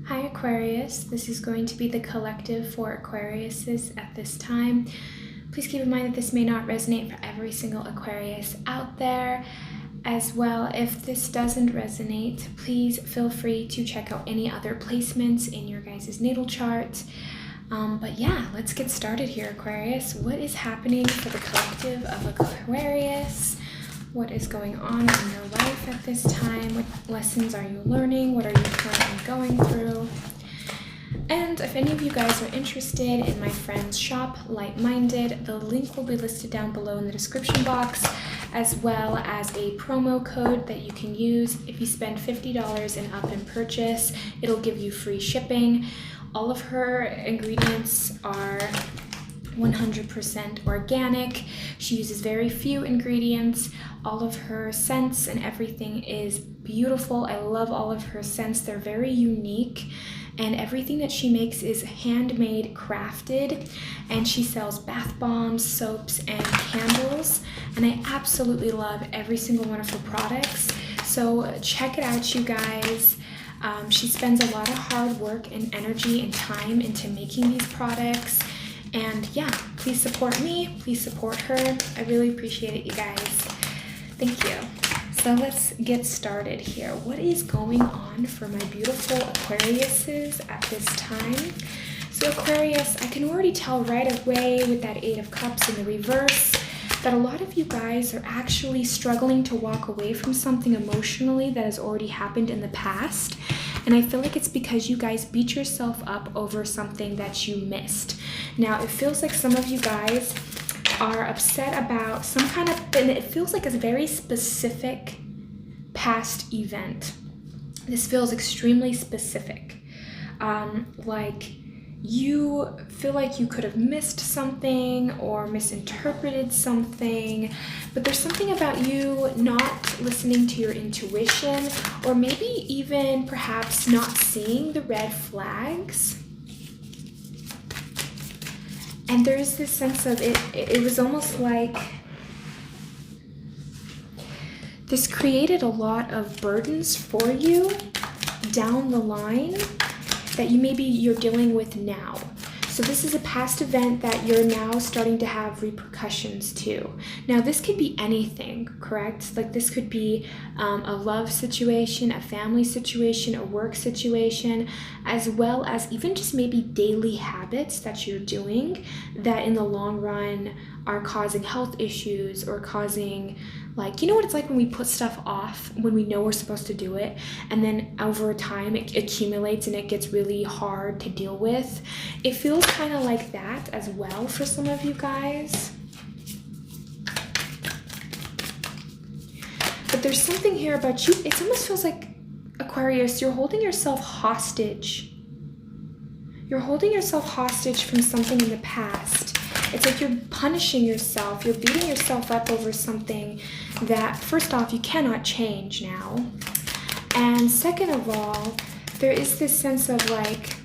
Hi Aquarius, this is going to be the collective for Aquariuses at this time. Please keep in mind that this may not resonate for every single Aquarius out there. As well, if this doesn't resonate, please feel free to check out any other placements in your guys' natal chart. But yeah, let's get started here, Aquarius. What is happening for the collective of Aquarius? What is going on in your life at this time? What lessons are you learning? What are you currently going through? And if any of you guys are interested in my friend's shop, Light Minded, the link will be listed down below in the description box, as well as a promo code that you can use. If you spend $50 and up in purchase, it'll give you free shipping. All of her ingredients are 100% organic. She uses very few ingredients. All of her scents and everything is beautiful. I love all of her scents. They're very unique, and everything that she makes is handmade, crafted, and she sells bath bombs, soaps, and candles, and I absolutely love every single one of her products. So check it out, you guys. She spends a lot of hard work and energy and time into making these products. And yeah, please support me, please support her. I really appreciate it, you guys. Thank you. So let's get started here. What is going on for my beautiful Aquariuses at this time? So Aquarius, I can already tell right away with that Eight of Cups in the reverse that a lot of you guys are actually struggling to walk away from something emotionally that has already happened in the past. And I feel like it's because you guys beat yourself up over something that you missed. Now, it feels like some of you guys are upset about some kind of, and it feels like a very specific past event. This feels extremely specific. Like you feel like you could have missed something or misinterpreted something, but there's something about you not listening to your intuition, or maybe even perhaps not seeing the red flags. And there's this sense of it was almost like this created a lot of burdens for you down the line that you're dealing with now. So this is a past event that you're now starting to have repercussions to. Now this could be anything, correct? Like this could be a love situation, a family situation, a work situation, as well as even just maybe daily habits that you're doing that in the long run are causing health issues or causing, like, you know what it's like when we put stuff off when we know we're supposed to do it, and then over time it accumulates and it gets really hard to deal with. It feels kind of like that as well for some of you guys. But there's something here about you. It almost feels like, Aquarius, you're holding yourself hostage. You're holding yourself hostage from something in the past. It's like you're punishing yourself. You're beating yourself up over something that, first off, you cannot change now. And second of all, there is this sense of like,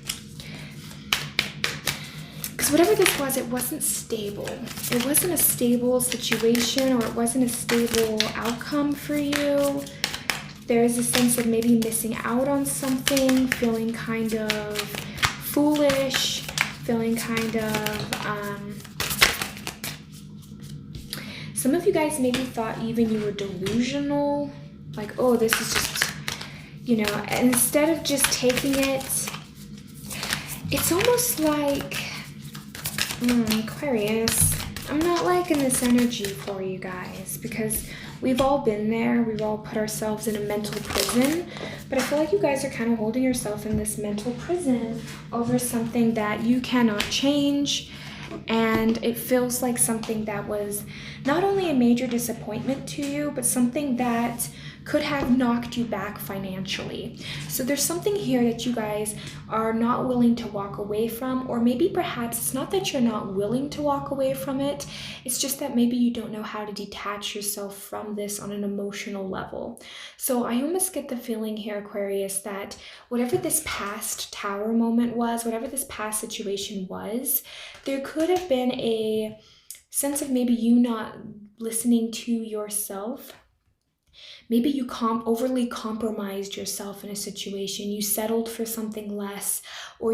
because whatever this was, it wasn't stable. It wasn't a stable situation, or it wasn't a stable outcome for you. There is a sense of maybe missing out on something, feeling kind of foolish, feeling kind of, some of you guys maybe thought even you were delusional, like, oh, this is just, you know, instead of just taking it, it's almost like, Aquarius, I'm not liking this energy for you guys, because we've all been there. We've all put ourselves in a mental prison, but I feel like you guys are kind of holding yourself in this mental prison over something that you cannot change. And it feels like something that was not only a major disappointment to you, but something that could have knocked you back financially. So there's something here that you guys are not willing to walk away from, or maybe perhaps it's not that you're not willing to walk away from it, it's just that maybe you don't know how to detach yourself from this on an emotional level. So I almost get the feeling here, Aquarius, that whatever this past tower moment was, whatever this past situation was, there could have been a sense of maybe you not listening to yourself Maybe you overly compromised yourself in a situation. You settled for something less, or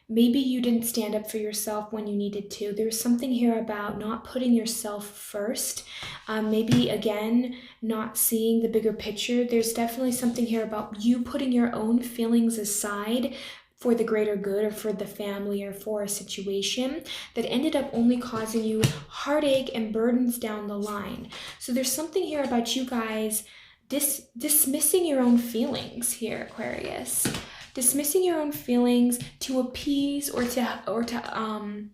maybe you didn't stand up for yourself when you needed to. There's something here about not putting yourself first. Maybe again, not seeing the bigger picture. There's definitely something here about you putting your own feelings aside for the greater good or for the family or for a situation that ended up only causing you heartache and burdens down the line. So there's something here about you guys dismissing your own feelings here, Aquarius. Dismissing your own feelings to appease or to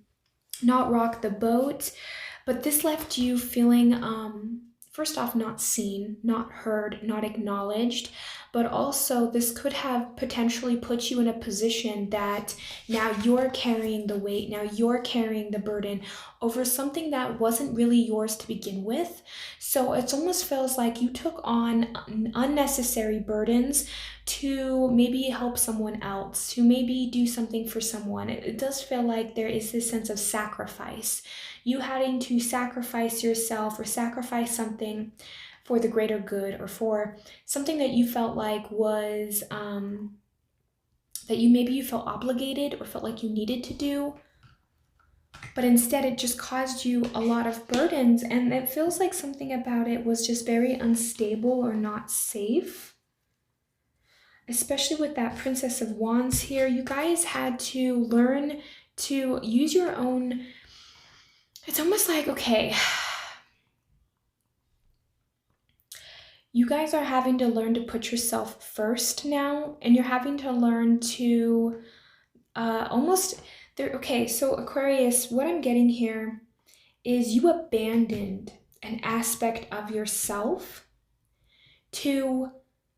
not rock the boat. But this left you feeling first off, not seen, not heard, not acknowledged, but also this could have potentially put you in a position that now you're carrying the weight, now you're carrying the burden over something that wasn't really yours to begin with. So it almost feels like you took on unnecessary burdens to maybe help someone else, to maybe do something for someone. It does feel like there is this sense of sacrifice. You having to sacrifice yourself or sacrifice something for the greater good, or for something that you felt like was, that you felt obligated or felt like you needed to do. But instead it just caused you a lot of burdens, and it feels like something about it was just very unstable or not safe. Especially with that Princess of Wands here, you guys had to learn to use your own, it's almost like, okay, you guys are having to learn to put yourself first now, and you're having to learn to okay, so Aquarius, what I'm getting here is you abandoned an aspect of yourself to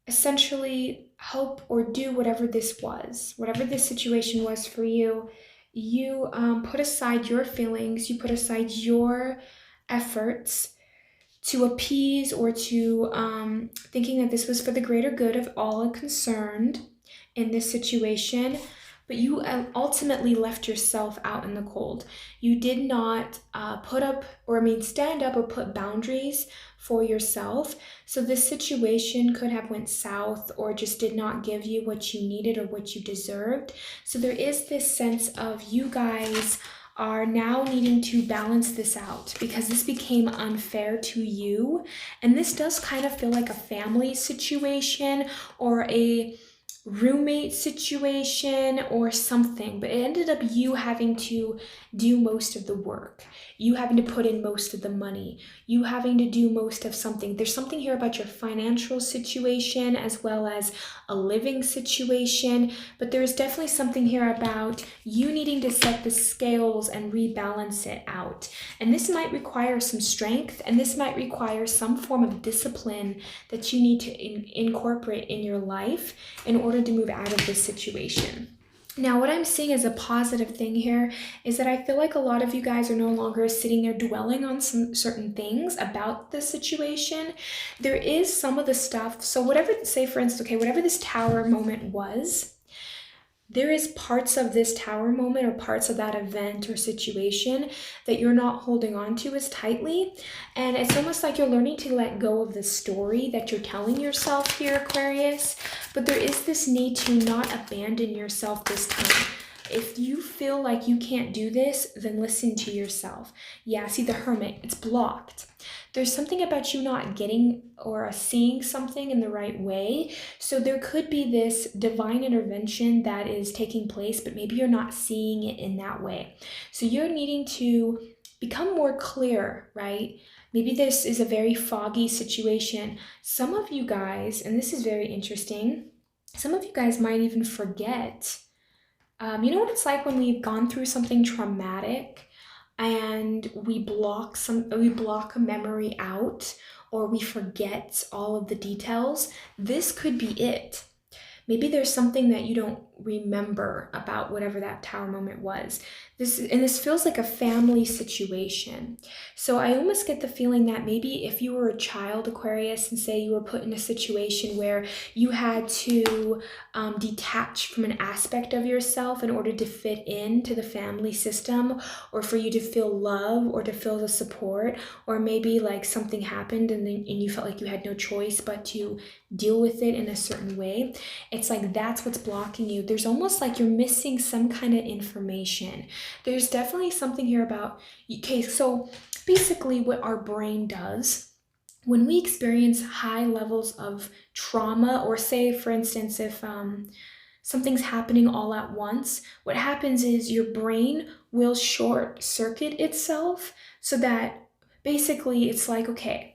essentially help or do whatever this was, whatever this situation was for you. You put aside your feelings, you put aside your efforts to appease or to thinking that this was for the greater good of all concerned in this situation. But you ultimately left yourself out in the cold. You did not stand up or put boundaries for yourself. So this situation could have went south or just did not give you what you needed or what you deserved. So there is this sense of you guys are now needing to balance this out because this became unfair to you. And this does kind of feel like a family situation or a roommate situation or something, but it ended up you having to do most of the work, you having to put in most of the money, you having to do most of something. There's something here about your financial situation as well as a living situation, but there's definitely something here about you needing to set the scales and rebalance it out. And this might require some strength, and this might require some form of discipline that you need to incorporate in your life in order to move out of this situation. Now, what I'm seeing as a positive thing here is that I feel like a lot of you guys are no longer sitting there dwelling on some certain things about the situation. There is some of the stuff, so whatever, say for instance, okay, whatever this tower moment was, there is parts of this tower moment or parts of that event or situation that you're not holding on to as tightly. And it's almost like you're learning to let go of the story that you're telling yourself here, Aquarius. But there is this need to not abandon yourself this time. If you feel like you can't do this, then listen to yourself. Yeah, see the Hermit, it's blocked. There's something about you not getting or seeing something in the right way. So there could be this divine intervention that is taking place, but maybe you're not seeing it in that way. So you're needing to become more clear, right? Maybe this is a very foggy situation. Some of you guys, and this is very interesting, some of you guys might even forget. You know what it's like when we've gone through something traumatic and we block a memory out, or we forget all of the details? This could be it. Maybe there's something that you don't remember about whatever that tower moment was. This feels like a family situation. So I almost get the feeling that maybe if you were a child, Aquarius, and say you were put in a situation where you had to detach from an aspect of yourself in order to fit into the family system, or for you to feel love or to feel the support, or maybe like something happened and you felt like you had no choice but to deal with it in a certain way. It's like that's what's blocking you. There's almost like you're missing some kind of information. There's definitely something here about, okay, so basically what our brain does when we experience high levels of trauma, or say, for instance, if something's happening all at once, what happens is your brain will short circuit itself so that basically it's like, okay,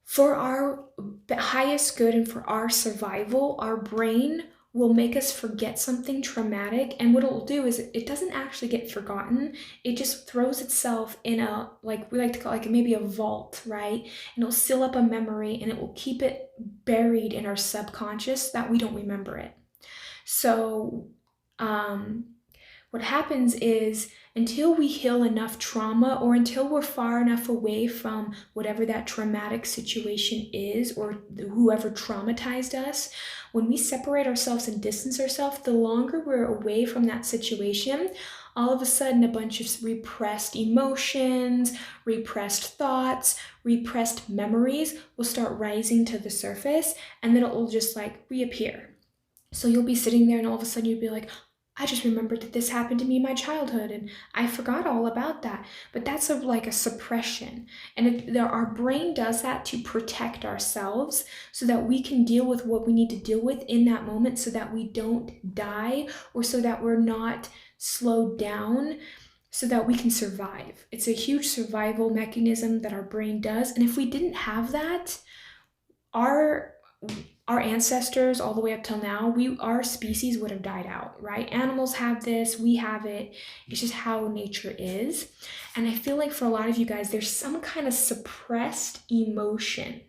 for our highest good and for our survival, our brain will make us forget something traumatic. And what it'll do is it doesn't actually get forgotten. It just throws itself in a, like we like to call like maybe a vault, right? And it'll seal up a memory and it will keep it buried in our subconscious that we don't remember it. So what happens is until we heal enough trauma, or until we're far enough away from whatever that traumatic situation is, or whoever traumatized us, when we separate ourselves and distance ourselves, the longer we're away from that situation, all of a sudden a bunch of repressed emotions, repressed thoughts, repressed memories will start rising to the surface, and then it will just like reappear. So you'll be sitting there and all of a sudden you'll be like, I just remembered that this happened to me in my childhood and I forgot all about that. But that's like a suppression. And our brain does that to protect ourselves so that we can deal with what we need to deal with in that moment, so that we don't die, or so that we're not slowed down, so that we can survive. It's a huge survival mechanism that our brain does. And if we didn't have that, our ancestors all the way up till now, our species would have died out, right? Animals have this, we have it. It's just how nature is. And I feel like for a lot of you guys, there's some kind of suppressed emotion,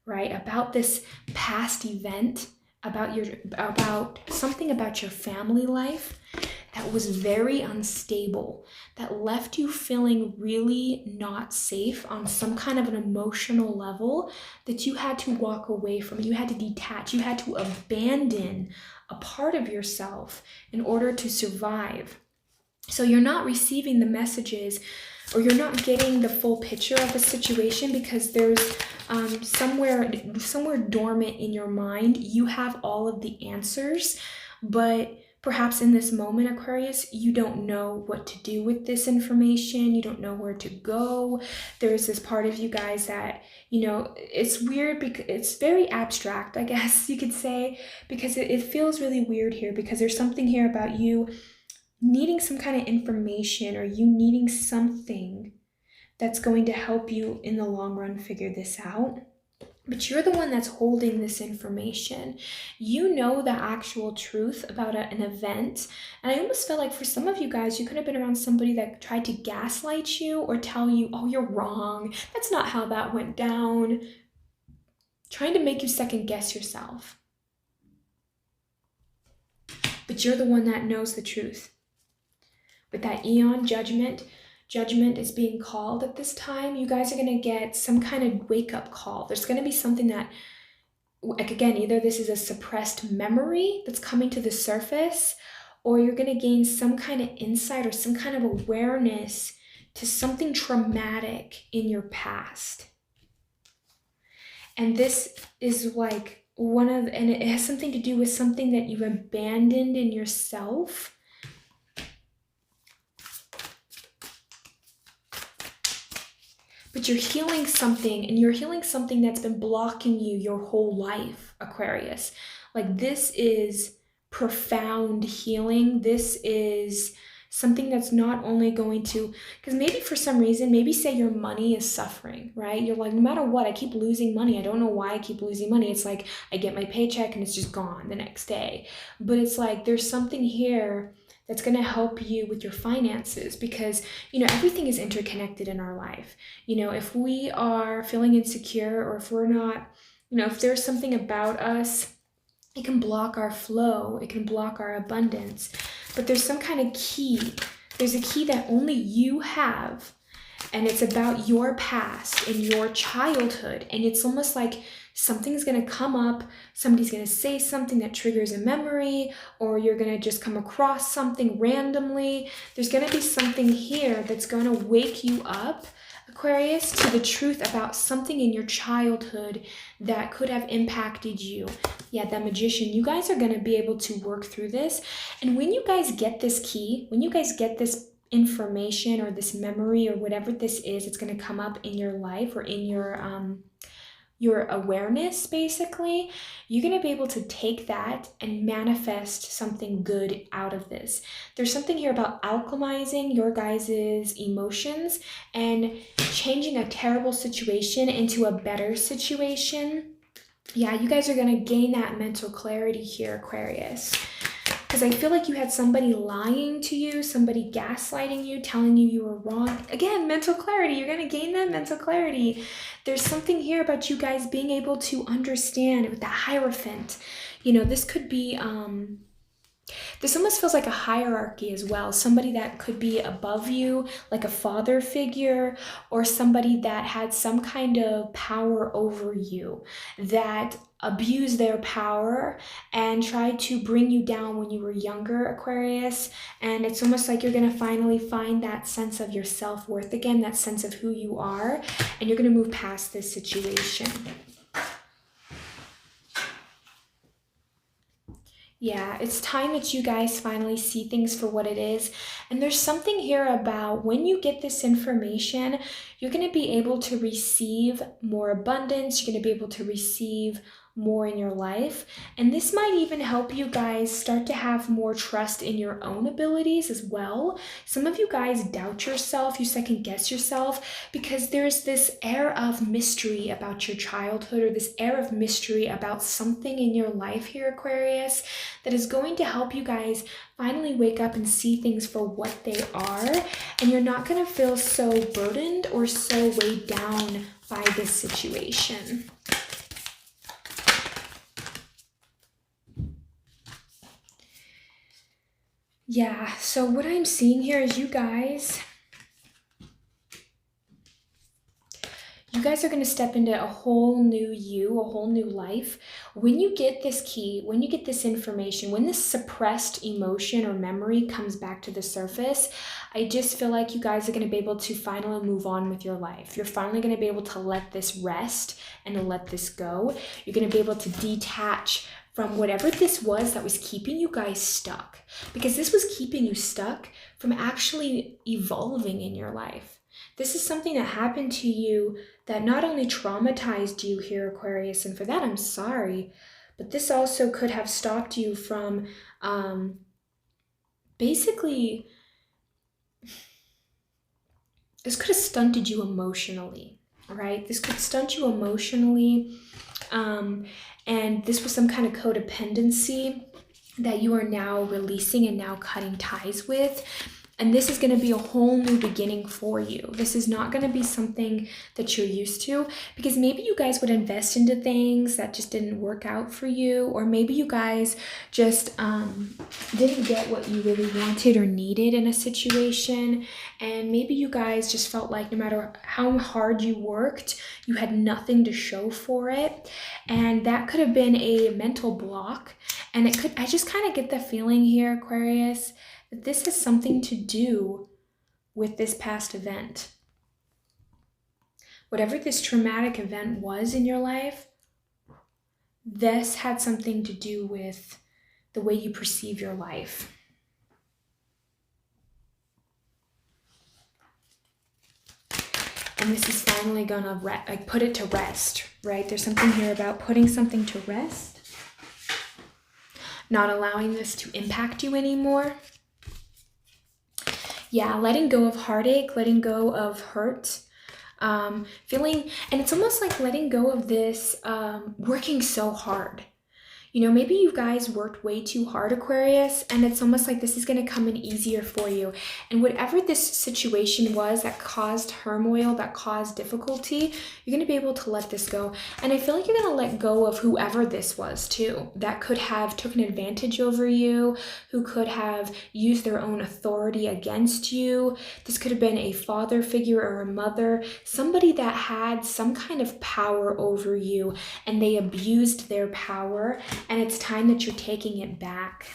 right? About this past event, about something about your family life that was very unstable, that left you feeling really not safe on some kind of an emotional level, that you had to walk away from, you had to detach, you had to abandon a part of yourself in order to survive. So you're not receiving the messages, or you're not getting the full picture of a situation, because there's somewhere dormant in your mind, you have all of the answers, but perhaps in this moment, Aquarius, you don't know what to do with this information. You don't know where to go. There's this part of you guys that, it's weird because it's very abstract, I guess you could say, because it feels really weird here, because there's something here about you needing some kind of information, or you needing something that's going to help you in the long run figure this out. But you're the one that's holding this information. You know the actual truth about an event. And I almost feel like for some of you guys, you could have been around somebody that tried to gaslight you or tell you, oh, you're wrong. That's not how that went down. Trying to make you second guess yourself. But you're the one that knows the truth. With that Eon judgment is being called at this time, you guys are going to get some kind of wake-up call. There's going to be something that, like, again, either this is a suppressed memory that's coming to the surface, or you're going to gain some kind of insight or some kind of awareness to something traumatic in your past. And this is like and it has something to do with something that you've abandoned in yourself. But you're healing something, and you're healing something that's been blocking you your whole life, Aquarius. Like, this is profound healing. This is something that's not only going to, because maybe for some reason, maybe say your money is suffering, right? You're like, no matter what, I keep losing money. I don't know why I keep losing money. It's like I get my paycheck and it's just gone the next day. But it's like there's something here that's going to help you with your finances, because, everything is interconnected in our life. If we are feeling insecure, or if we're not, if there's something about us, it can block our flow, it can block our abundance. But there's some kind of key There's a key that only you have, and it's about your past and your childhood. And it's almost like something's going to come up, somebody's going to say something that triggers a memory, or you're going to just come across something randomly. There's going to be something here that's going to wake you up, Aquarius, to the truth about something in your childhood that could have impacted you. Yeah, that Magician, you guys are going to be able to work through this. And when you guys get this key, when you guys get this information or this memory or whatever this is, it's going to come up in your life or in your awareness, basically, you're going to be able to take that and manifest something good out of this. There's something here about alchemizing your guys' emotions and changing a terrible situation into a better situation. Yeah, you guys are going to gain that mental clarity here, Aquarius. Because I feel like you had somebody lying to you, somebody gaslighting you, telling you you were wrong. Again, mental clarity. You're going to gain that mental clarity. There's something here about you guys being able to understand with the Hierophant. You know, this could be, this almost feels like a hierarchy as well. Somebody that could be above you, like a father figure, or somebody that had some kind of power over you, that abused their power and tried to bring you down when you were younger, Aquarius. And it's almost like you're going to finally find that sense of your self-worth again, that sense of who you are, and you're going to move past this situation. Yeah, it's time that you guys finally see things for what it is. And there's something here about when you get this information, you're going to be able to receive more abundance. You're going to be able to receive more in your life. And this might even help you guys start to have more trust in your own abilities as well. Some of you guys doubt yourself, you second guess yourself, because there's this air of mystery about your childhood, or this air of mystery about something in your life here, Aquarius, that is going to help you guys finally wake up and see things for what they are. And you're not going to feel so burdened or so weighed down by this situation. Yeah, so what I'm seeing here is you guys are going to step into a whole new you, a whole new life. When you get this key, when you get this information, when this suppressed emotion or memory comes back to the surface, I just feel like you guys are going to be able to finally move on with your life. You're finally going to be able to let this rest and to let this go. You're going to be able to detach from whatever this was that was keeping you guys stuck, because this was keeping you stuck from actually evolving in your life. This is something that happened to you that not only traumatized you here, Aquarius, and for that I'm sorry, but this also could have stopped you from basically, this could have stunted you emotionally, right? This could stunt you emotionally. And this was some kind of codependency that you are now releasing and now cutting ties with. And this is going to be a whole new beginning for you. This is not going to be something that you're used to, because maybe you guys would invest into things that just didn't work out for you, or maybe you guys just didn't get what you really wanted or needed in a situation. And maybe you guys just felt like no matter how hard you worked, you had nothing to show for it. And that could have been a mental block. And it could, I just kind of get the feeling here, Aquarius, this has something to do with this past event. Whatever this traumatic event was in your life, this had something to do with the way you perceive your life. And this is finally gonna put it to rest, right? There's something here about putting something to rest, not allowing this to impact you anymore. Yeah, letting go of heartache, letting go of hurt, feeling, and it's almost like letting go of this working so hard. Maybe you guys worked way too hard, Aquarius, and it's almost like this is going to come in easier for you. And whatever this situation was that caused turmoil, that caused difficulty, you're going to be able to let this go. And I feel like you're going to let go of whoever this was too, that could have taken advantage over you, who could have used their own authority against you. This could have been a father figure or a mother, somebody that had some kind of power over you, and they abused their power. And it's time that you're taking it back.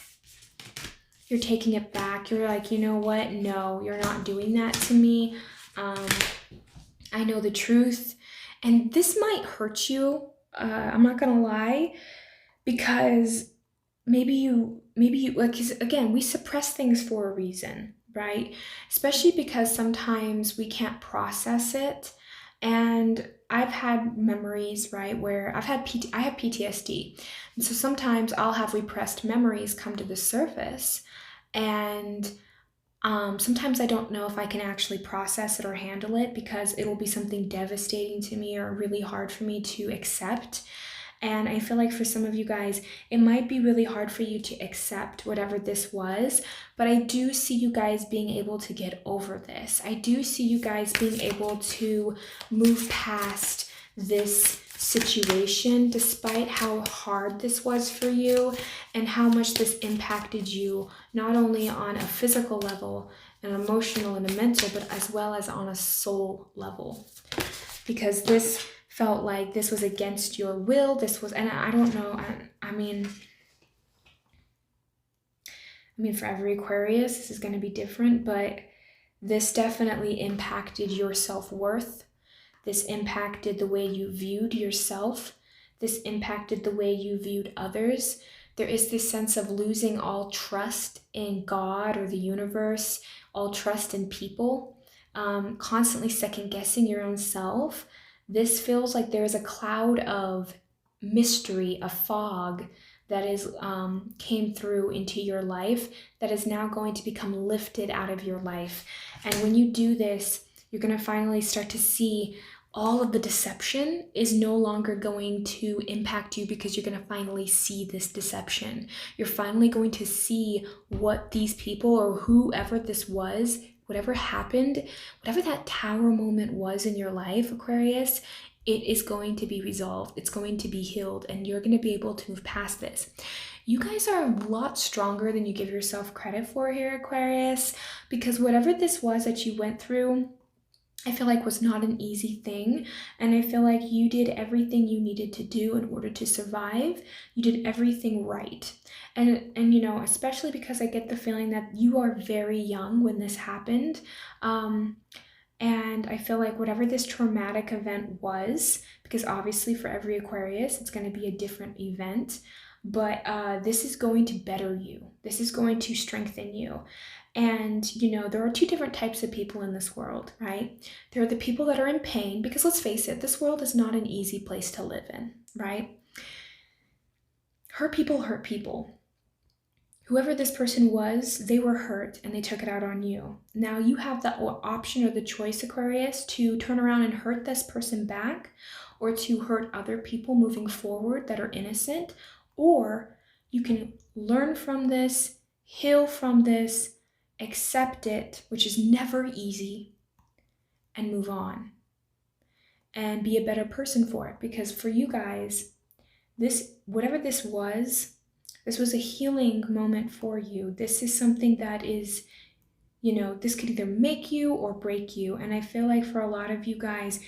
You're taking it back. You're like, you know what? No, you're not doing that to me. I know the truth. And this might hurt you. I'm not going to lie. Because maybe you, like, 'cause again, we suppress things for a reason, right? Especially because sometimes we can't process it. And I've had memories, right, where I have PTSD. And so sometimes I'll have repressed memories come to the surface. And sometimes I don't know if I can actually process it or handle it because it will be something devastating to me or really hard for me to accept. And I feel like for some of you guys, it might be really hard for you to accept whatever this was, but I do see you guys being able to get over this. I do see you guys being able to move past this situation, despite how hard this was for you and how much this impacted you, not only on a physical level, an emotional and a mental, but as well as on a soul level. Because this felt like this was against your will. This was, and I don't know, I mean, for every Aquarius, this is going to be different, but this definitely impacted your self-worth. This impacted the way you viewed yourself. This impacted the way you viewed others. There is this sense of losing all trust in God or the universe, all trust in people, constantly second-guessing your own self. This feels like there is a cloud of mystery, a fog that is came through into your life that is now going to become lifted out of your life. And when you do this, you're going to finally start to see all of the deception is no longer going to impact you because you're going to finally see this deception. You're finally going to see what these people or whoever this was, whatever happened, whatever that tower moment was in your life, Aquarius, it is going to be resolved. It's going to be healed, and you're going to be able to move past this. You guys are a lot stronger than you give yourself credit for here, Aquarius, because whatever this was that you went through, I feel like was not an easy thing. And I feel like you did everything you needed to do in order to survive. You did everything right. And especially because I get the feeling that you are very young when this happened. And I feel like whatever this traumatic event was, because obviously for every Aquarius, it's going to be a different event, but this is going to better you. This is going to strengthen you. And, there are two different types of people in this world, right? There are the people that are in pain, because let's face it, this world is not an easy place to live in, right? Hurt people hurt people. Whoever this person was, they were hurt and they took it out on you. Now you have the option or the choice, Aquarius, to turn around and hurt this person back, or to hurt other people moving forward that are innocent, or you can learn from this, heal from this, accept it, which is never easy, and move on and be a better person for it. Because for you guys, whatever this was a healing moment for you. This is something that is, this could either make you or break you. And I feel like for a lot of you guys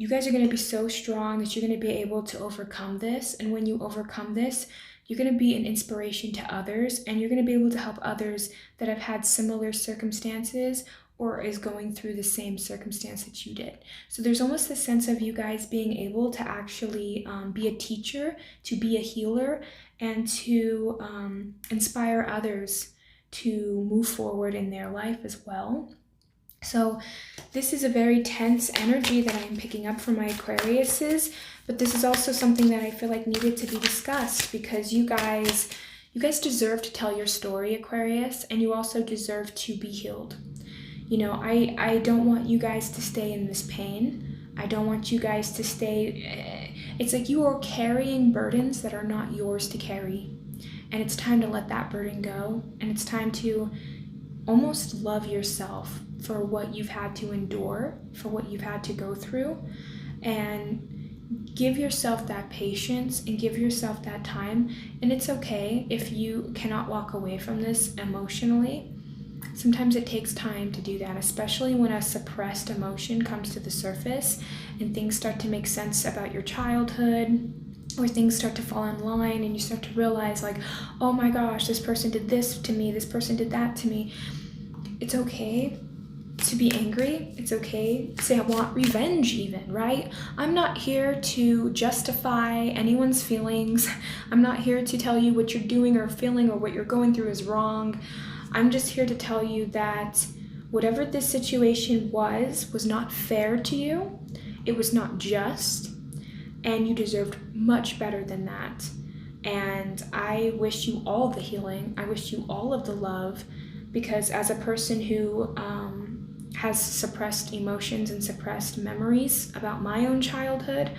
are going to be so strong that you're going to be able to overcome this. And when you overcome this, you're going to be an inspiration to others, and you're going to be able to help others that have had similar circumstances or is going through the same circumstance that you did. So there's almost this sense of you guys being able to actually be a teacher, to be a healer, and to inspire others to move forward in their life as well. So this is a very tense energy that I'm picking up from my Aquariuses, but this is also something that I feel like needed to be discussed, because you guys deserve to tell your story, Aquarius, and you also deserve to be healed. I don't want you guys to stay in this pain. I don't want you guys to stay It's like you are carrying burdens that are not yours to carry. And it's time to let that burden go. And it's time to almost love yourself for what you've had to endure, for what you've had to go through. And give yourself that patience and give yourself that time. And it's okay if you cannot walk away from this emotionally. Sometimes it takes time to do that, especially when a suppressed emotion comes to the surface and things start to make sense about your childhood, or things start to fall in line and you start to realize like, oh my gosh, this person did this to me, this person did that to me. It's okay to be angry. It's okay to say I want revenge even, right? I'm not here to justify anyone's feelings. I'm not here to tell you what you're doing or feeling or what you're going through is wrong. I'm just here to tell you that whatever this situation was not fair to you. It was not just, and you deserved much better than that. And I wish you all the healing. I wish you all of the love, because as a person who has suppressed emotions and suppressed memories about my own childhood,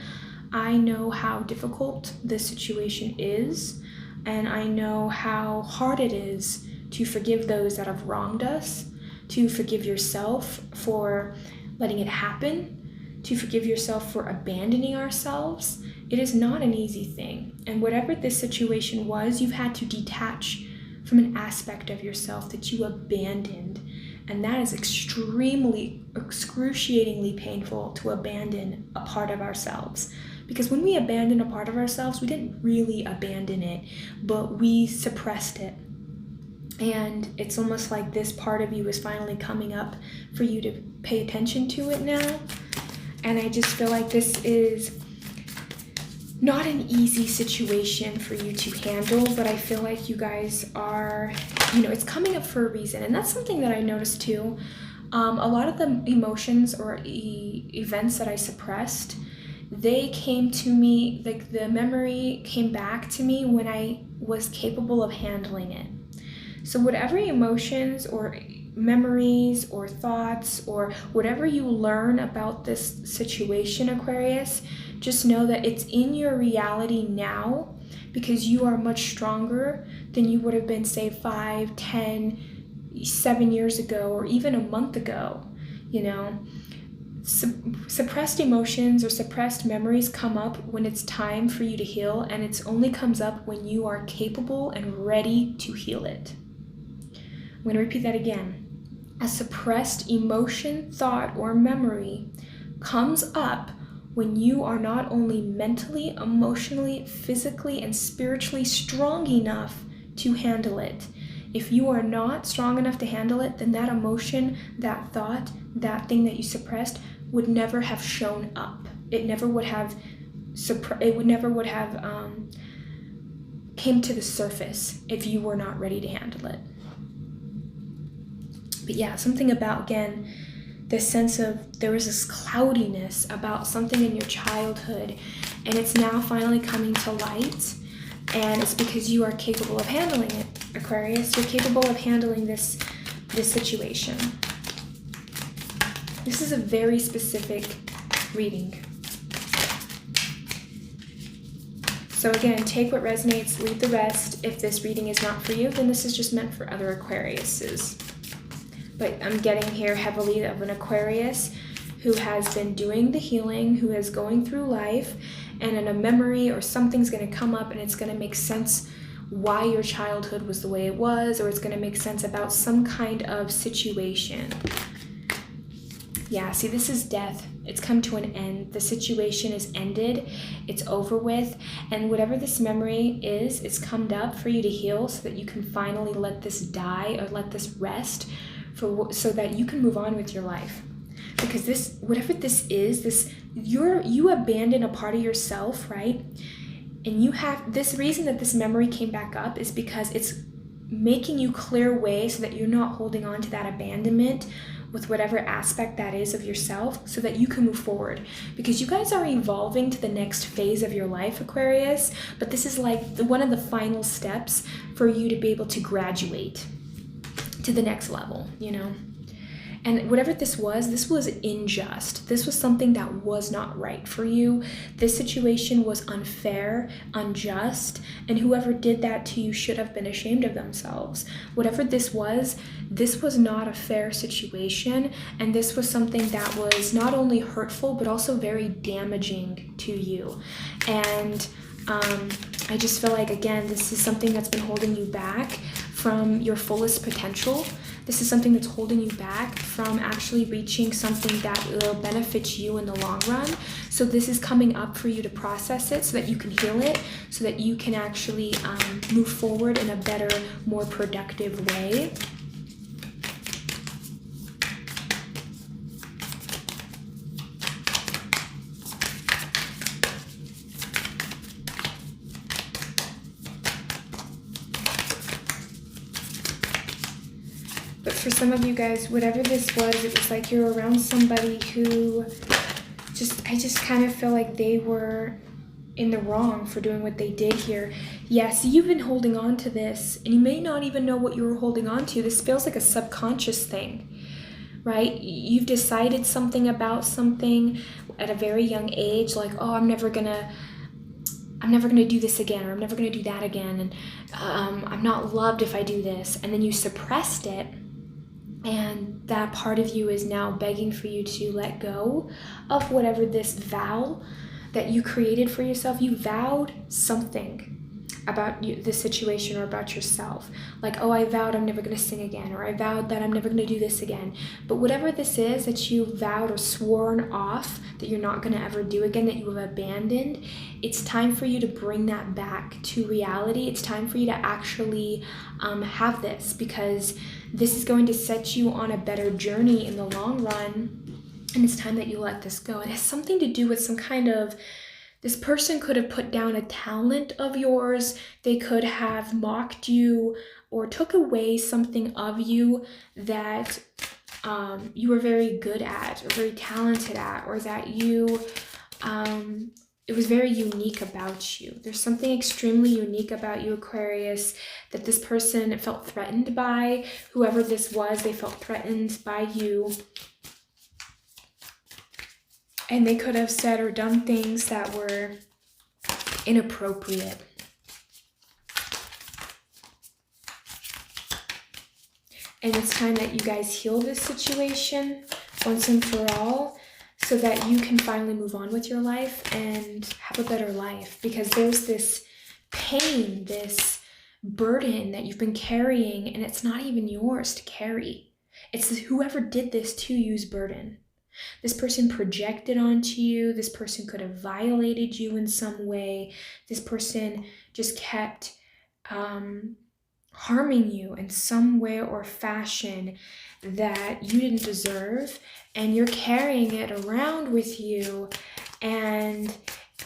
I know how difficult this situation is, and I know how hard it is to forgive those that have wronged us, to forgive yourself for letting it happen, to forgive yourself for abandoning ourselves. It is not an easy thing. And whatever this situation was, you've had to detach from an aspect of yourself that you abandoned. And that is extremely, excruciatingly painful, to abandon a part of ourselves. Because when we abandon a part of ourselves, we didn't really abandon it, but we suppressed it. And it's almost like this part of you is finally coming up for you to pay attention to it now. And I just feel like this is not an easy situation for you to handle, but I feel like you guys are, it's coming up for a reason. And that's something that I noticed too. A lot of the emotions or events that I suppressed, they came to me, like the memory came back to me when I was capable of handling it. So whatever emotions or memories or thoughts or whatever you learn about this situation, Aquarius, just know that it's in your reality now, because you are much stronger than you would have been, say, 5, 10, 7 years ago, or even a month ago. Suppressed emotions or suppressed memories come up when it's time for you to heal, and it only comes up when you are capable and ready to heal it. I'm going to repeat that again. A suppressed emotion, thought, or memory comes up when you are not only mentally, emotionally, physically, and spiritually strong enough to handle it. If you are not strong enough to handle it, then that emotion, that thought, that thing that you suppressed would never have shown up. It never would have came to the surface if you were not ready to handle it. But yeah, something about, again, this sense of there was this cloudiness about something in your childhood, and it's now finally coming to light, and it's because you are capable of handling it, Aquarius. You're capable of handling this situation. This is a very specific reading. So again, take what resonates, leave the rest. If this reading is not for you, then this is just meant for other Aquariuses. But I'm getting here heavily of an Aquarius who has been doing the healing, who is going through life, and in a memory or something's going to come up and it's going to make sense why your childhood was the way it was, or it's going to make sense about some kind of situation. Yeah, see, this is death. It's come to an end. The situation is ended. It's over with. And whatever this memory is, it's come up for you to heal so that you can finally let this die or let this rest, so that you can move on with your life. Because this, whatever this is, you abandon a part of yourself, right? And you have this reason that this memory came back up is because it's making you clear way so that you're not holding on to that abandonment with whatever aspect that is of yourself, so that you can move forward. Because you guys are evolving to the next phase of your life, Aquarius, but this is like one of the final steps for you to be able to graduate to the next level, And whatever this was unjust. This was something that was not right for you. This situation was unfair, unjust, and whoever did that to you should have been ashamed of themselves. Whatever this was not a fair situation, and this was something that was not only hurtful, but also very damaging to you. And I just feel like, again, this is something that's been holding you back from your fullest potential. This is something that's holding you back from actually reaching something that will benefit you in the long run. So this is coming up for you to process it so that you can heal it, so that you can actually move forward in a better, more productive way. But for some of you guys, whatever this was, it was like you're around somebody who I just kind of feel like they were in the wrong for doing what they did here. Yes, you've been holding on to this, and you may not even know what you were holding on to. This feels like a subconscious thing, right? You've decided something about something at a very young age, like, oh, I'm never gonna do this again, or I'm never gonna do that again, and I'm not loved if I do this. And then you suppressed it, and that part of you is now begging for you to let go of whatever this vow that you created for yourself. You vowed something about this situation or about yourself. Like, oh, I vowed I'm never going to sing again, or I vowed that I'm never going to do this again. But whatever this is that you vowed or sworn off that you're not going to ever do again, that you have abandoned, it's time for you to bring that back to reality. It's time for you to actually have this, because this is going to set you on a better journey in the long run. And it's time that you let this go. It has something to do with some kind of, this person could have put down a talent of yours. They could have mocked you or took away something of you that you were very good at or very talented at, or that you, it was very unique about you. There's something extremely unique about you, Aquarius, that this person felt threatened by. Whoever this was, they felt threatened by you. And they could have said or done things that were inappropriate. And it's time that you guys heal this situation once and for all, so that you can finally move on with your life and have a better life. Because there's this pain, this burden that you've been carrying, and it's not even yours to carry. It's whoever did this to you's burden. This person projected onto you. This person could have violated you in some way. This person just kept harming you in some way or fashion that you didn't deserve, and you're carrying it around with you, and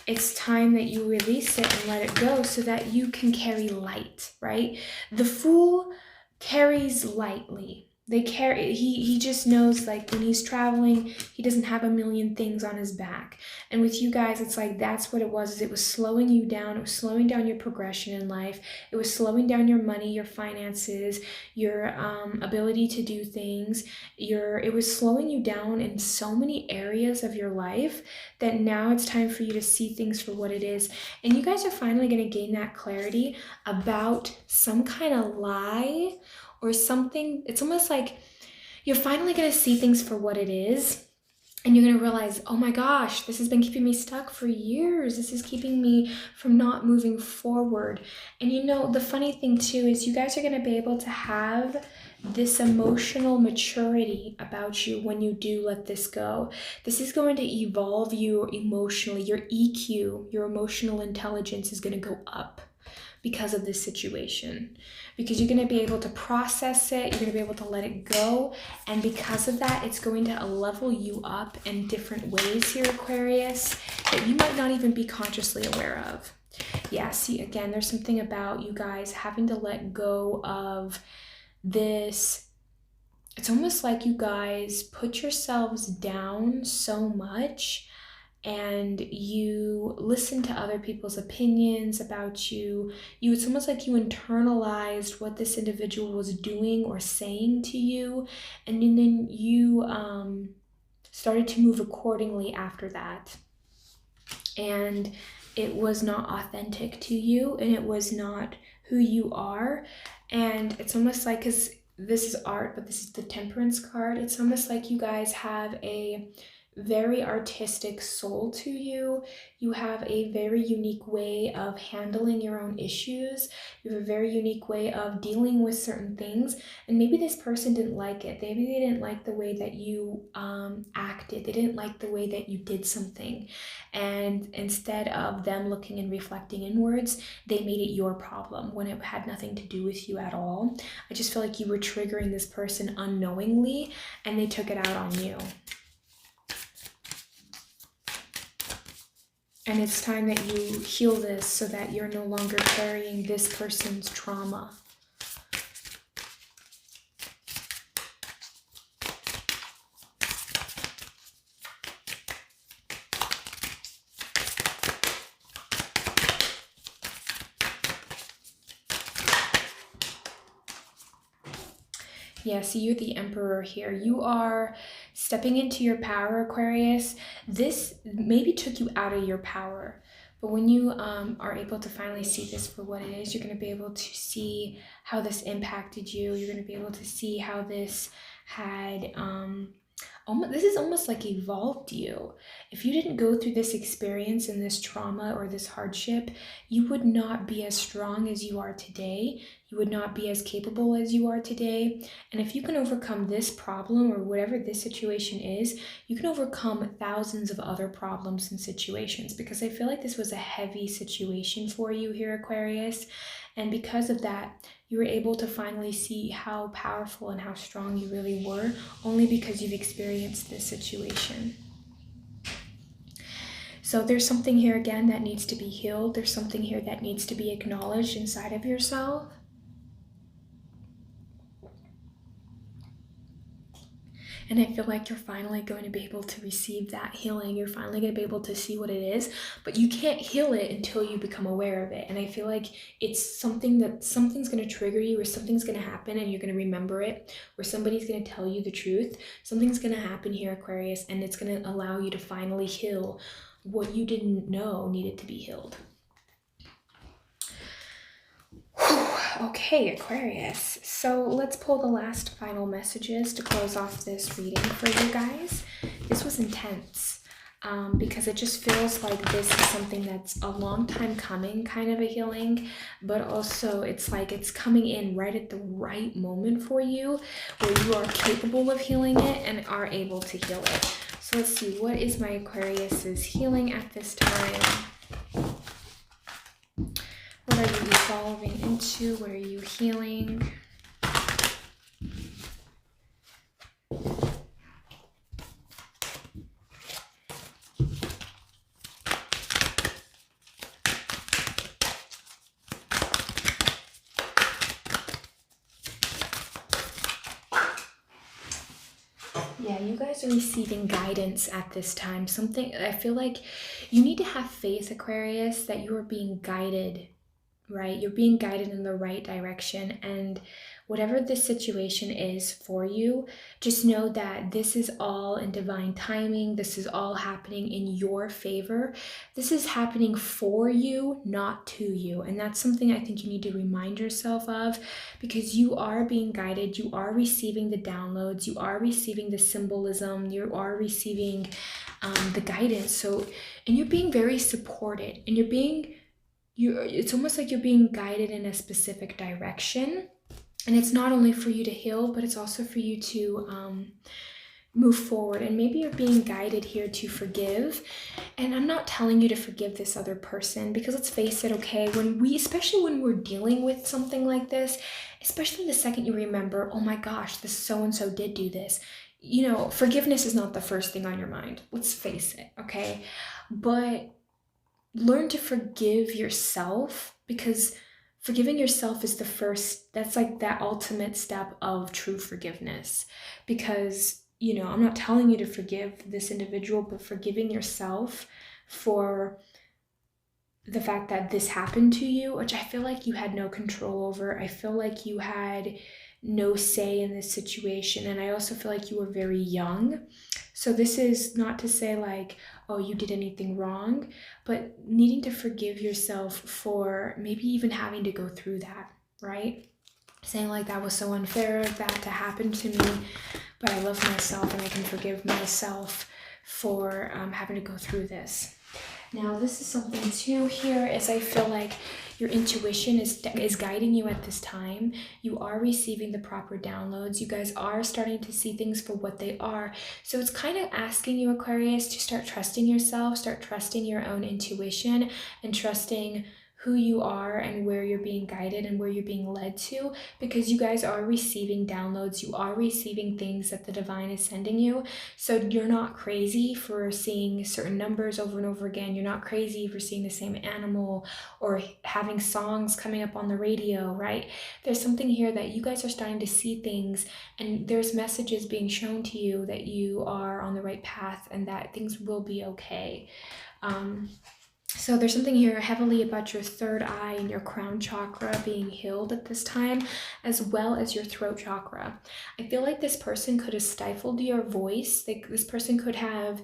it's time that you release it and let it go so that you can carry light, right? The fool carries lightly. He just knows, like, when he's traveling, he doesn't have a million things on his back. And with you guys, it's like that's what it was. Is it was slowing you down. It was slowing down your progression in life. It was slowing down your money, your finances, your ability to do things. It was slowing you down in so many areas of your life that now it's time for you to see things for what it is. And you guys are finally going to gain that clarity about some kind of lie or something. It's almost like you're finally going to see things for what it is, and you're going to realize, oh my gosh, this has been keeping me stuck for years. This is keeping me from not moving forward. And you know, the funny thing too is you guys are going to be able to have this emotional maturity about you when you do let this go. This is going to evolve you emotionally. Your EQ, your emotional intelligence, is going to go up because of this situation, because you're going to be able to process it, you're going to be able to let it go, and because of that, it's going to level you up in different ways here, Aquarius, that you might not even be consciously aware of. Yeah, see, again, there's something about you guys having to let go of this. It's almost like you guys put yourselves down so much and you listen to other people's opinions about you. It's almost like you internalized what this individual was doing or saying to you, and then you started to move accordingly after that. And it was not authentic to you, and it was not who you are. And it's almost like, because this is art, but this is the Temperance card, it's almost like you guys have a very artistic soul to you. You have a very unique way of handling your own issues. You have a very unique way of dealing with certain things. And maybe this person didn't like it. Maybe they didn't like the way that you acted. They didn't like the way that you did something. And instead of them looking and reflecting inwards, they made it your problem when it had nothing to do with you at all. I just feel like you were triggering this person unknowingly, and they took it out on you. And it's time that you heal this so that you're no longer carrying this person's trauma. Yeah, see, you're the Emperor here. You are stepping into your power, Aquarius. This maybe took you out of your power, but when you are able to finally see this for what it is, you're going to be able to see how this impacted you. You're going to be able to see how this had this is almost like evolved you. If you didn't go through this experience and this trauma or this hardship, you would not be as strong as you are today. You would not be as capable as you are today. And if you can overcome this problem or whatever this situation is, you can overcome thousands of other problems and situations, because I feel like this was a heavy situation for you here, Aquarius. And because of that, you were able to finally see how powerful and how strong you really were, only because you've experienced this situation. So there's something here again that needs to be healed. There's something here that needs to be acknowledged inside of yourself. And I feel like you're finally going to be able to receive that healing. You're finally going to be able to see what it is, but you can't heal it until you become aware of it. And I feel like it's something that something's going to trigger you, or something's going to happen and you're going to remember it, or somebody's going to tell you the truth. Something's going to happen here, Aquarius, and it's going to allow you to finally heal what you didn't know needed to be healed. Okay, Aquarius, so let's pull the last final messages to close off this reading for you guys. This was intense because it just feels like this is something that's a long time coming, kind of a healing, but also it's like it's coming in right at the right moment for you, where you are capable of healing it and are able to heal it. So let's see, what is my Aquarius's healing at this time? What are you evolving into? What are you healing? Yeah, you guys are receiving guidance at this time. Something, I feel like you need to have faith, Aquarius, that you are being guided, right? You're being guided in the right direction, and whatever this situation is for you, just know that this is all in divine timing. This is all happening in your favor. This is happening for you, not to you. And that's something I think you need to remind yourself of, because you are being guided. You are receiving the downloads. You are receiving the symbolism. You are receiving the guidance. So, and you're being very supported, and it's almost like you're being guided in a specific direction. And it's not only for you to heal, but it's also for you to move forward. And maybe you're being guided here to forgive. And I'm not telling you to forgive this other person, because let's face it, okay, especially when we're dealing with something like this, especially the second you remember, oh my gosh, this so-and-so did do this. You know, forgiveness is not the first thing on your mind. Let's face it, okay? But learn to forgive yourself, because forgiving yourself is that's like that ultimate step of true forgiveness. Because I'm not telling you to forgive this individual, but forgiving yourself for the fact that this happened to you, which I feel like you had no control over. I feel like you had no say in this situation. And I also feel like you were very young. So this is not to say like, oh, you did anything wrong, but needing to forgive yourself for maybe even having to go through that, right? Saying like, that was so unfair of that to happen to me, but I love myself and I can forgive myself for having to go through this. Now, this is something too here is I feel like your intuition is guiding you at this time. You are receiving the proper downloads. You guys are starting to see things for what they are. So it's kind of asking you, Aquarius, to start trusting yourself, start trusting your own intuition, and trusting who you are and where you're being guided and where you're being led to, because you guys are receiving downloads. You are receiving things that the divine is sending you. So you're not crazy for seeing certain numbers over and over again. You're not crazy for seeing the same animal or having songs coming up on the radio, right? There's something here that you guys are starting to see things, and there's messages being shown to you that you are on the right path and that things will be okay. So there's something here heavily about your third eye and your crown chakra being healed at this time, as well as your throat chakra. I feel like this person could have stifled your voice. This person could have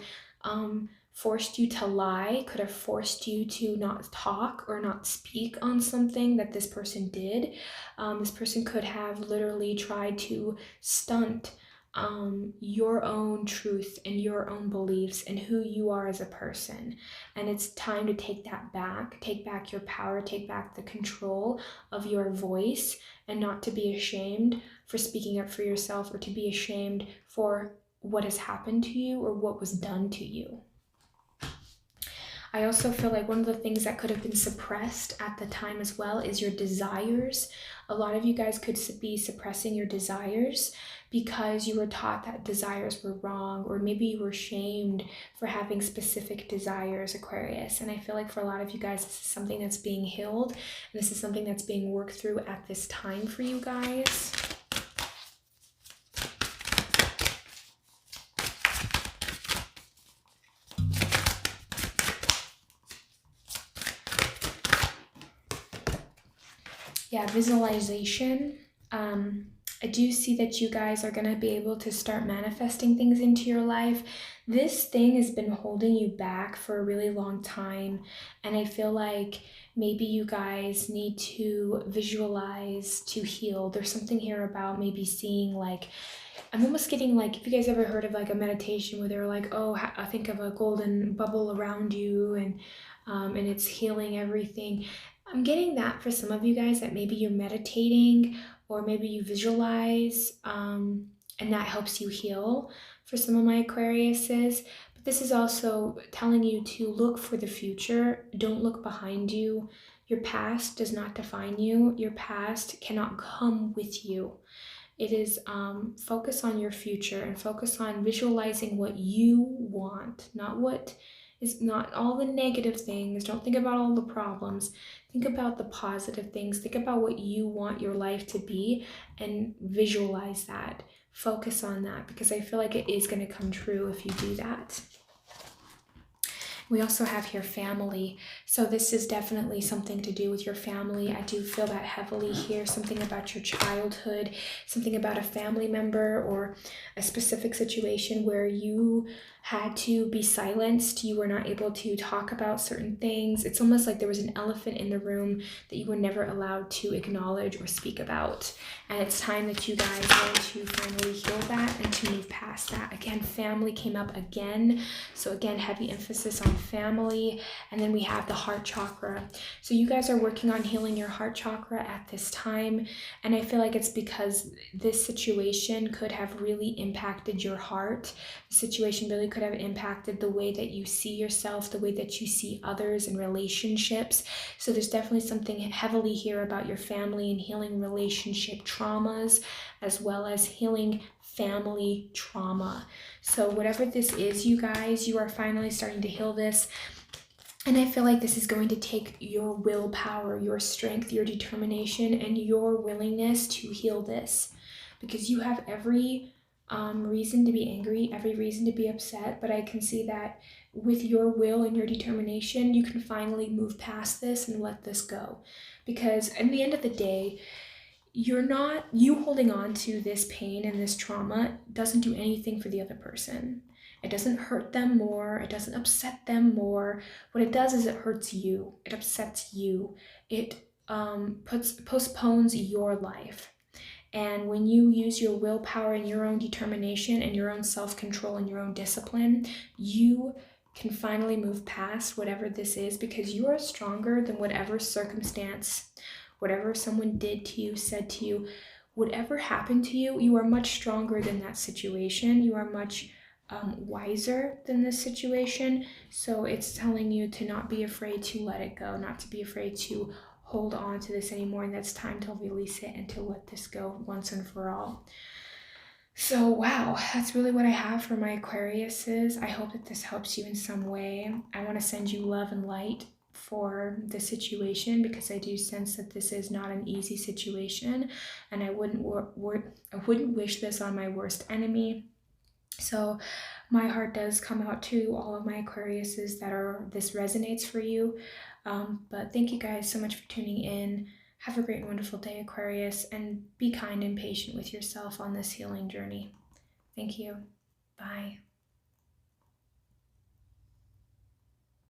forced you to lie, could have forced you to not talk or not speak on something that this person did. This person could have literally tried to stunt your own truth and your own beliefs and who you are as a person. And it's time to take that back, take back your power, take back the control of your voice, and not to be ashamed for speaking up for yourself or to be ashamed for what has happened to you or what was done to you. I also feel like one of the things that could have been suppressed at the time as well is your desires. A lot of you guys could be suppressing your desires because you were taught that desires were wrong, or maybe you were shamed for having specific desires, Aquarius. And I feel like for a lot of you guys, this is something that's being healed, and this is something that's being worked through at this time for you guys. Yeah, visualization. I do see that you guys are going to be able to start manifesting things into your life. This thing has been holding you back for a really long time, and I feel like maybe you guys need to visualize to heal. There's something here about maybe seeing like, I'm almost getting like, if you guys ever heard of like a meditation where they're like, oh, I think of a golden bubble around you and it's healing everything. I'm getting that for some of you guys, that maybe you're meditating or maybe you visualize and that helps you heal for some of my Aquariuses. But this is also telling you to look for the future. Don't look behind you. Your past does not define you. Your past cannot come with you. It is focus on your future and focus on visualizing what you want, not what is, not all the negative things. Don't think about all the problems. Think about the positive things. Think about what you want your life to be and visualize that. Focus on that, because I feel like it is going to come true if you do that. We also have here family. So this is definitely something to do with your family. I do feel that heavily here. Something about your childhood, something about a family member or a specific situation where you had to be silenced. You were not able to talk about certain things. It's almost like there was an elephant in the room that you were never allowed to acknowledge or speak about. And it's time that you guys want to finally heal that and to move past that. Again, family came up again. So again, heavy emphasis on family. And then we have the heart chakra. So you guys are working on healing your heart chakra at this time. And I feel like it's because this situation could have really impacted your heart. The situation really could have impacted the way that you see yourself, the way that you see others in relationships. So there's definitely something heavily here about your family and healing relationship traumas, as well as healing family trauma. So whatever this is, you guys, you are finally starting to heal this. And I feel like this is going to take your willpower, your strength, your determination, and your willingness to heal this, because you have every reason to be angry, every reason to be upset, but I can see that with your will and your determination, you can finally move past this and let this go. Because in the end of the day, you holding on to this pain and this trauma doesn't do anything for the other person. It doesn't hurt them more. It doesn't upset them more. What it does is it hurts you. It upsets you. It postpones your life. And when you use your willpower and your own determination and your own self-control and your own discipline, you can finally move past whatever this is, because you are stronger than whatever circumstance, whatever someone did to you, said to you, whatever happened to you, you are much stronger than that situation. You are much wiser than this situation. So it's telling you to not be afraid to let it go, not to be afraid to hold on to this anymore, and that's time to release it and to let this go once and for all. So wow, that's really what I have for my Aquariuses. I hope that this helps you in some way. I want to send you love and light for the situation, because I do sense that this is not an easy situation, and I wouldn't wish this on my worst enemy. So my heart does come out to all of my Aquariuses this resonates for you. But thank you guys so much for tuning in. Have a great and wonderful day, Aquarius, and be kind and patient with yourself on this healing journey. Thank you. Bye.